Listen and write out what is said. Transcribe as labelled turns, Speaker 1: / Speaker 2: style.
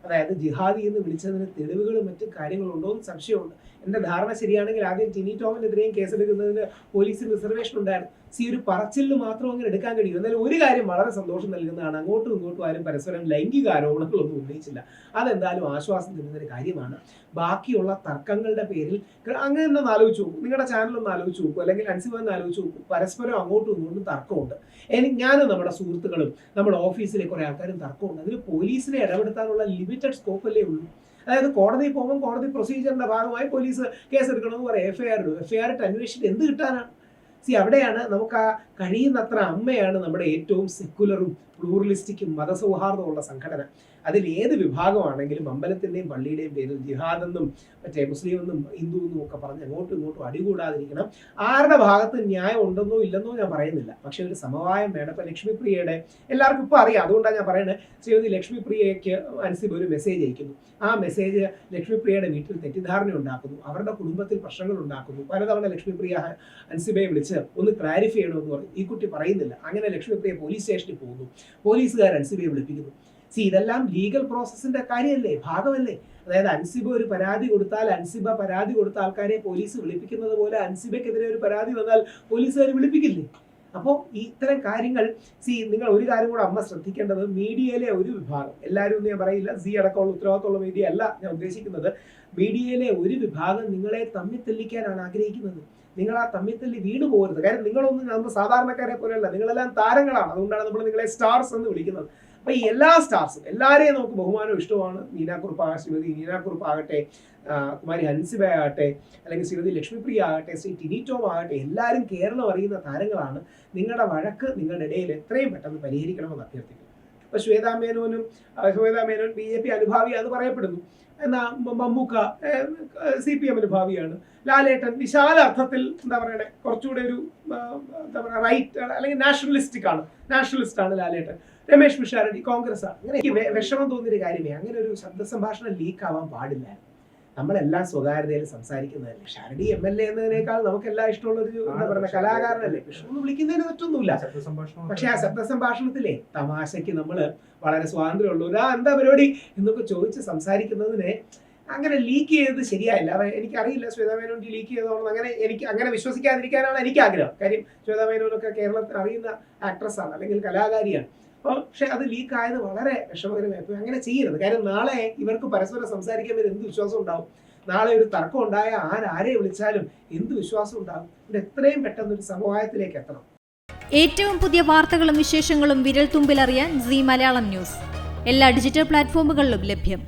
Speaker 1: അതായത് ജിഹാദി എന്ന് വിളിച്ചതിന് തെളിവുകളും മറ്റു കാര്യങ്ങളും ഉണ്ടോ എന്ന് സംശയമുണ്ട്. എൻ്റെ ധാരണ ശരിയാണെങ്കിൽ ആദ്യം ടിനി ടോമിനെതിരെയും കേസെടുക്കുന്നതിന് പോലീസിന് റിസർവേഷൻ ഉണ്ടായിരുന്നു. ഒരു പറച്ചിലിന് മാത്രം അങ്ങനെ എടുക്കാൻ കഴിയും. എന്നാലും ഒരു കാര്യം വളരെ സന്തോഷം നൽകുന്നതാണ്, അങ്ങോട്ടും ഇങ്ങോട്ടും ആരും പരസ്പരം ലൈംഗിക ആരോപണങ്ങളൊന്നും ഉന്നയിച്ചില്ല. അതെന്തായാലും ആശ്വാസം തരുന്നൊരു കാര്യമാണ്. ബാക്കിയുള്ള തർക്കങ്ങളുടെ പേരിൽ അങ്ങനെ ഒന്ന് ആലോചിച്ച് നോക്കൂ, നിങ്ങളുടെ ചാനലൊന്ന് ആലോചിച്ച് നോക്കൂ, അല്ലെങ്കിൽ അൻസിബ ഒന്ന് ആലോചിച്ച് നോക്കൂ. പരസ്പരം അങ്ങോട്ടും ഇങ്ങോട്ടും തർക്കമുണ്ട്. ഞാനും നമ്മുടെ സുഹൃത്തുക്കളും നമ്മുടെ ഓഫീസിലെ കുറെ ആൾക്കാരും തർക്കമുണ്ട്. അതിന് പോലീസിനെ ഇടപെടുത്താനുള്ള ലിമിറ്റഡ് സ്കോപ്പ് അല്ലേ ഉള്ളൂ. അതായത് കോടതിയിൽ പോകുമ്പോൾ കോടതി പ്രൊസീജിയറിന്റെ ഭാഗമായി പോലീസ് കേസെടുക്കണമെന്ന് പറയാം, എഫ്ഐആർ ഇടും. എഫ്ഐആർ ഇട്ട് അന്വേഷിച്ചിട്ട് എന്ത് കിട്ടാനാണ്? അവിടെയാണ് നമുക്ക് ആ കഴിയുന്നത്ര അമ്മയാണ് നമ്മുടെ ഏറ്റവും സെക്കുലറും പ്ലൂറലിസ്റ്റിക്കും മതസൗഹാർദ്ദമുള്ള സംഘടന. അതിൽ ഏത് വിഭാഗമാണെങ്കിലും അമ്പലത്തിൻ്റെയും പള്ളിയുടെയും പേരിൽ ജിഹാദെന്നും മറ്റേ മുസ്ലിം എന്നും ഹിന്ദു എന്നും ഒക്കെ പറഞ്ഞ് അങ്ങോട്ടും ഇങ്ങോട്ടും അടികൂടാതിരിക്കണം. ആരുടെ ഭാഗത്ത് ന്യായം ഉണ്ടെന്നോ ഇല്ലെന്നോ ഞാൻ പറയുന്നില്ല, പക്ഷെ ഒരു സമവായം വേണം. ഇപ്പം ലക്ഷ്മിപ്രിയയുടെ എല്ലാവർക്കും ഇപ്പോൾ അറിയാം, അതുകൊണ്ടാണ് ഞാൻ പറയുന്നത്. ശ്രീമതി ലക്ഷ്മിപ്രിയയ്ക്ക് അൻസിബ് ഒരു മെസ്സേജ് അയക്കുന്നു. ആ മെസ്സേജ് ലക്ഷ്മിപ്രിയയുടെ വീട്ടിൽ തെറ്റിദ്ധാരണ ഉണ്ടാക്കുന്നു, അവരുടെ കുടുംബത്തിൽ പ്രശ്നങ്ങൾ ഉണ്ടാക്കുന്നു. പലതവണ ലക്ഷ്മിപ്രിയ അൻസിബയെ വിളിച്ച് ഒന്ന് ക്ലാരിഫൈ ചെയ്യണമെന്ന് പറയും. ഈ കുട്ടി പറയുന്നില്ല. അങ്ങനെ ലക്ഷ്മിപ്രിയ പോലീസ് സ്റ്റേഷനിൽ പോകുന്നു. പോലീസുകാർ അൻസിബയെ വിളിപ്പിക്കുന്നു. ഇതെല്ലാം ലീഗൽ പ്രോസസ്സിന്റെ കാര്യമല്ലേ, ഭാഗമല്ലേ. അതായത് അൻസിബ ഒരു പരാതി കൊടുത്താൽ, അൻസിബ പരാതി കൊടുത്ത ആൾക്കാരെ പോലീസ് വിളിപ്പിക്കുന്നത് പോലെ അൻസിബയ്ക്കെതിരെ ഒരു പരാതി വന്നാൽ പോലീസുകാർ വിളിപ്പിക്കില്ലേ? അപ്പോൾ ഇത്തരം കാര്യങ്ങൾ നിങ്ങൾ ഒരു കാര്യം കൂടെ അമ്മ ശ്രദ്ധിക്കേണ്ടത്, മീഡിയയിലെ ഒരു വിഭാഗം, എല്ലാവരും ഒന്നും ഞാൻ പറയില്ല, അടക്കമുള്ള ഉത്തരവാദിത്തമുള്ള മീഡിയ അല്ല ഞാൻ ഉദ്ദേശിക്കുന്നത്. മീഡിയയിലെ ഒരു വിഭാഗം നിങ്ങളെ തമ്മിത്തല്ലിക്കാനാണ് ആഗ്രഹിക്കുന്നത്. നിങ്ങൾ ആ തമ്മിത്തല്ലി വീണ് പോകരുത്. കാര്യം നിങ്ങളൊന്നും നമ്മൾ സാധാരണക്കാരെ പോലെയല്ല, നിങ്ങളെല്ലാം താരങ്ങളാണ്. അതുകൊണ്ടാണ് നമ്മൾ നിങ്ങളെ സ്റ്റാർസ് എന്ന് വിളിക്കുന്നത്. അപ്പൊ ഈ എല്ലാ സ്റ്റാർസും, എല്ലാവരെയും നമുക്ക് ബഹുമാനവും ഇഷ്ടമാണ്. ശ്രീമതി നീനാക്കുറുപ്പ് ആകട്ടെ, കുമാരി ഹൻസിബ ആകട്ടെ, അല്ലെങ്കിൽ ശ്രീമതി ലക്ഷ്മിപ്രിയ ആകട്ടെ, ശ്രീ ടിനി ടോം ആകട്ടെ, എല്ലാവരും കേരളം അറിയുന്ന താരങ്ങളാണ്. നിങ്ങളുടെ വഴക്ക് നിങ്ങളുടെ ഇടയിൽ എത്രയും പെട്ടെന്ന് പരിഹരിക്കണമെന്ന് അഭ്യർത്ഥിക്കുന്നു. ഇപ്പൊ ശ്വേതാ മേനോൻ BJP അനുഭാവിയാന്ന് പറയപ്പെടുന്നു. എന്നാൽ മമ്മൂക്ക CPM അനുഭാവിയാണ്. ലാലേട്ടൻ വിശാല അർത്ഥത്തിൽ എന്താ പറയണേ, കുറച്ചുകൂടെ ഒരു എന്താ പറയുക റൈറ്റ് അല്ലെങ്കിൽ നാഷണലിസ്റ്റ് ആണ് ലാലേട്ടൻ. രമേശ് പിഷാരടി കോൺഗ്രസ് ആണ്. അങ്ങനെ എനിക്ക് വിഷമം തോന്നിയൊരു കാര്യമേ, അങ്ങനെ ഒരു ശബ്ദ സംഭാഷണം ലീക്ക് ആവാൻ പാടില്ല. നമ്മളെല്ലാം സ്വകാര്യതയിൽ സംസാരിക്കുന്നതല്ലേ. ഷാരടി MLA എന്നതിനേക്കാൾ നമുക്കെല്ലാം ഇഷ്ടമുള്ള ഒരു എന്താ പറയുക കലാകാരനല്ലേ. വിഷമം വിളിക്കുന്നതിന് തെറ്റൊന്നുമില്ല. പക്ഷെ ആ ശബ്ദ സംഭാഷണത്തിലെ തമാശയ്ക്ക് നമ്മൾ വളരെ സ്വാതന്ത്ര്യമുള്ള എന്താ പരിപാടി എന്നൊക്കെ ചോദിച്ച് സംസാരിക്കുന്നതിനെ അങ്ങനെ ലീക്ക് ചെയ്തത് ശരിയായില്ല. എനിക്കറിയില്ല ശ്വേതാ മേനോൻ ലീക്ക് ചെയ്തോളം. എനിക്ക് അങ്ങനെ വിശ്വസിക്കാതിരിക്കാനാണ് എനിക്ക് ആഗ്രഹം. കാര്യം ശ്വേതാ മേനോനൊക്കെ കേരളത്തിൽ അറിയുന്ന ആക്ട്രസ്സാണ് അല്ലെങ്കിൽ കലാകാരിയാണ്. പക്ഷെ അത് ലീക്ക് ആയത് വളരെ വിഷമകരമായി. അപ്പോൾ അങ്ങനെ ചെയ്യരുത്. കാര്യം നാളെ ഇവർക്ക് പരസ്പരം സംസാരിക്കാൻ വരെ എന്ത് വിശ്വാസം ഉണ്ടാവും? നാളെ ഒരു തർക്കം ഉണ്ടായ ആരെ വിളിച്ചാലും എന്ത് വിശ്വാസം ഉണ്ടാവും? ഇത് എത്രയും പെട്ടെന്ന് ഒരു സമവായത്തിലേക്ക് എത്തണം.
Speaker 2: ഏറ്റവും പുതിയ വാർത്തകളും വിശേഷങ്ങളും വിരൽ തുമ്പിലറിയാൻ സീ മലയാളം ന്യൂസ് എല്ലാ ഡിജിറ്റൽ പ്ലാറ്റ്ഫോമുകളിലും ലഭ്യം.